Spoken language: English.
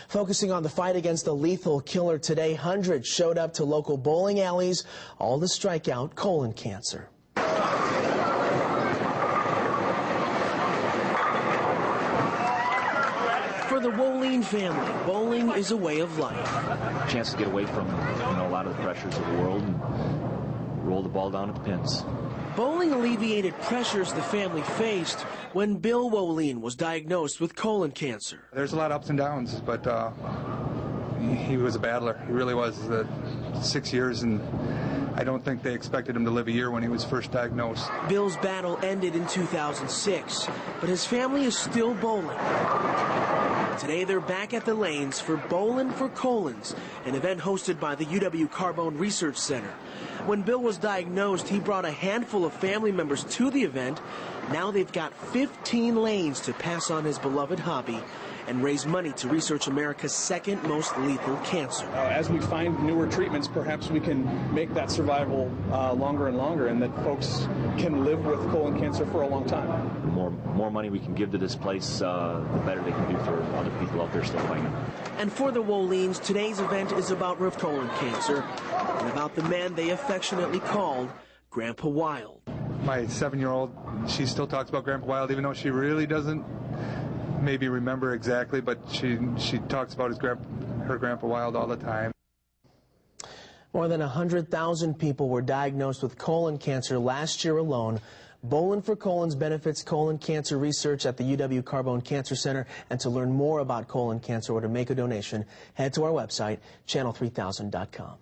Focusing on the fight against the lethal killer today, hundreds showed up to local bowling alleys, all to strike out colon cancer. For the Woline family, bowling is a way of life. A chance to get away from a lot of the pressures of the world and roll the ball down at the pins. Bowling alleviated pressures the family faced when Bill Woline was diagnosed with colon cancer. There's a lot of ups and downs, but he was a battler. He really was. 6 years, and I don't think they expected him to live a year when he was first diagnosed. Bill's battle ended in 2006, but his family is still bowling. Today they're back at the lanes for Bowlin' for Colons, an event hosted by the UW Carbone Research Center. When Bill was diagnosed, he brought a handful of family members to the event. Now they've got 15 lanes to pass on his beloved hobby and raise money to research America's second most lethal cancer. As we find newer treatments, perhaps we can make that survival longer and longer, and that folks can live with colon cancer for a long time. The more money we can give to this place, the better they can do for other people out there still fighting. And for the Wolines, today's event is about colon cancer and about the man they affectionately called Grandpa Wild. My 7-year-old, she still talks about Grandpa Wild, even though she really doesn't maybe remember exactly, but she talks about her Grandpa Wild all the time. More than 100,000 people were diagnosed with colon cancer last year alone. Bowlin' for Colons benefits colon cancer research at the UW Carbone Cancer Center. And to learn more about colon cancer or to make a donation, head to our website, channel3000.com.